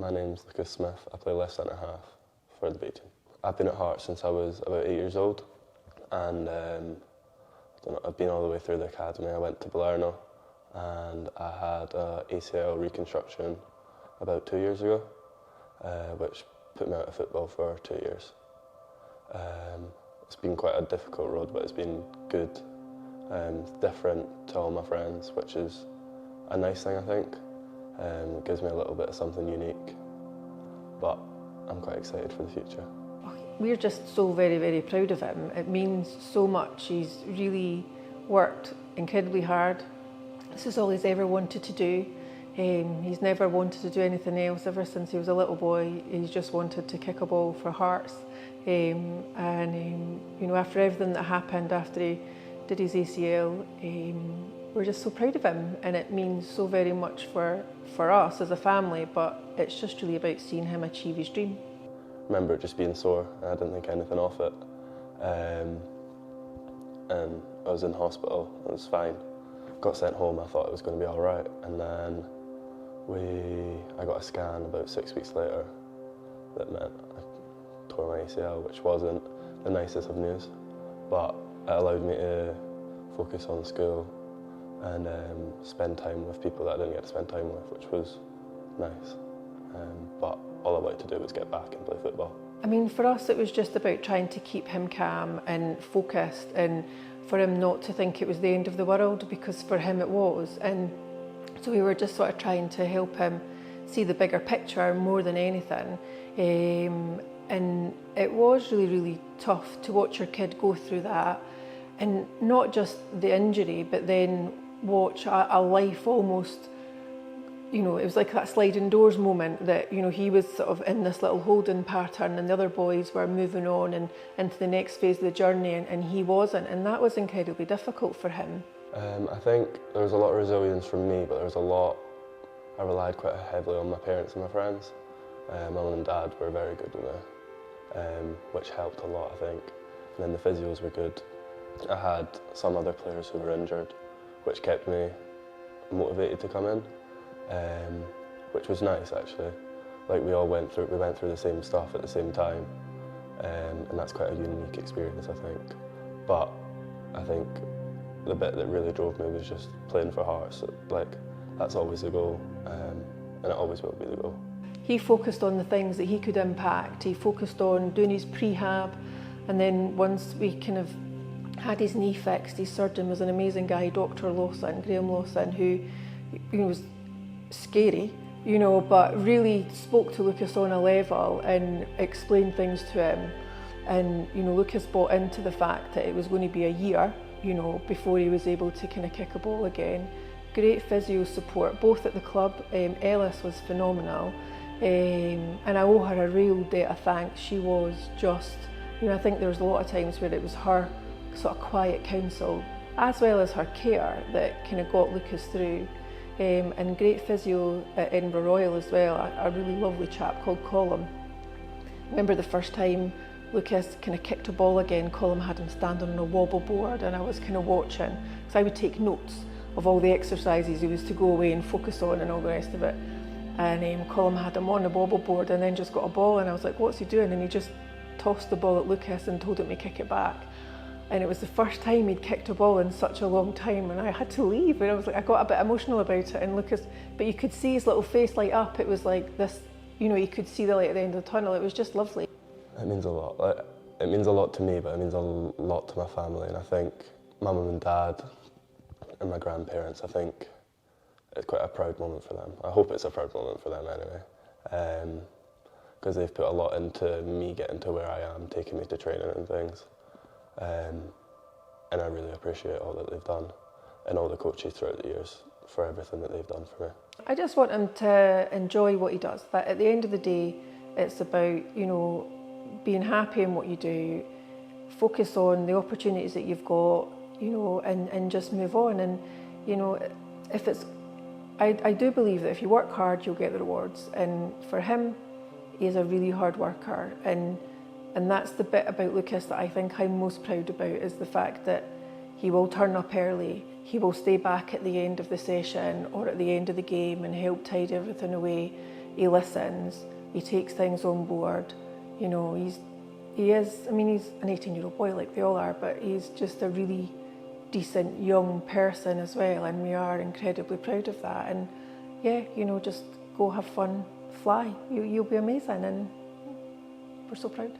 My name's Lucas Smith. I play left centre half for the B team. I've been at Hearts since I was about 8 years old, and I've been all the way through the academy. I went to Balerno, and I had a ACL reconstruction about 2 years ago, which put me out of football for 2 years. It's been quite a difficult road, but it's been good, different to all my friends, which is a nice thing, I think. It gives me a little bit of something unique, but I'm quite excited for the future. We're just so very, very proud of him. It means so much. He's really worked incredibly hard. This is all he's ever wanted to do. He's never wanted to do anything else ever since he was a little boy. He's just wanted to kick a ball for Hearts. You know, after everything that happened, after he did his ACL, we're just so proud of him, and it means so very much for us as a family, but it's just really about seeing him achieve his dream. I remember it just being sore, and I didn't think anything of it. And I was in hospital, it was fine. Got sent home, I thought it was going to be all right, and then I got a scan about 6 weeks later that meant I tore my ACL, which wasn't the nicest of news, but it allowed me to focus on school and spend time with people that I didn't get to spend time with, which was nice. But all I wanted to do was get back and play football. I mean, for us it was just about trying to keep him calm and focused, and for him not to think it was the end of the world, because for him it was. And so we were just sort of trying to help him see the bigger picture more than anything. And it was really, really tough to watch your kid go through that, and not just the injury, but then watch a life almost, you know, it was like that sliding doors moment that, you know, he was sort of in this little holding pattern and the other boys were moving on and into the next phase of the journey, and he wasn't, and that was incredibly difficult for him. I think there was a lot of resilience from me, but there was I relied quite heavily on my parents and my friends. My mum and dad were very good with me, which helped a lot, I think. And then the physios were good. I had some other players who were injured, which kept me motivated to come in, which was nice actually. Like we went through the same stuff at the same time, and that's quite a unique experience, I think. But I think the bit that really drove me was just playing for Hearts. Like, that's always the goal, and it always will be the goal. He focused on the things that he could impact. He focused on doing his prehab, and then once we kind of had his knee fixed, his surgeon was an amazing guy, Dr. Lawson, Graham Lawson, who, you know, was scary, you know, but really spoke to Lucas on a level and explained things to him. And, you know, Lucas bought into the fact that it was going to be a year, you know, before he was able to kind of kick a ball again. Great physio support, both at the club. Ellis was phenomenal, and I owe her a real debt of thanks. She was just, you know, I think there was a lot of times where it was her sort of quiet counsel, as well as her care, that kind of got Lucas through. And great physio at Edinburgh Royal as well, a really lovely chap called Colm. I remember the first time Lucas kind of kicked a ball again, Colm had him standing on a wobble board, and I was kind of watching, because I would take notes of all the exercises he was to go away and focus on and all the rest of it. And Colm had him on the wobble board and then just got a ball, and I was like, what's he doing? And he just tossed the ball at Lucas and told him to kick it back. And it was the first time he'd kicked a ball in such a long time, and I had to leave, and I was like, I got a bit emotional about it. And Lucas, but you could see his little face light up. It was like this, you know, you could see the light at the end of the tunnel. It was just lovely. It means a lot. Like, it means a lot to me, but it means a lot to my family. And I think my mum and dad and my grandparents, I think it's quite a proud moment for them. I hope it's a proud moment for them anyway, because they've put a lot into me getting to where I am, taking me to training and things. And I really appreciate all that they've done, and all the coaches throughout the years for everything that they've done for me. I just want him to enjoy what he does. But at the end of the day, it's about, you know, being happy in what you do, focus on the opportunities that you've got, you know, and just move on. And, you know, if it's, I do believe that if you work hard, you'll get the rewards. And for him, he is a really hard worker. And that's the bit about Lucas that I think I'm most proud about, is the fact that he will turn up early, he will stay back at the end of the session or at the end of the game and help tidy everything away. he listens, he takes things on board. You know, he is, I mean, he's an 18-year-old boy like they all are, but he's just a really decent young person as well, and we are incredibly proud of that. And yeah, you know, just go have fun, fly. You'll be amazing, and we're so proud.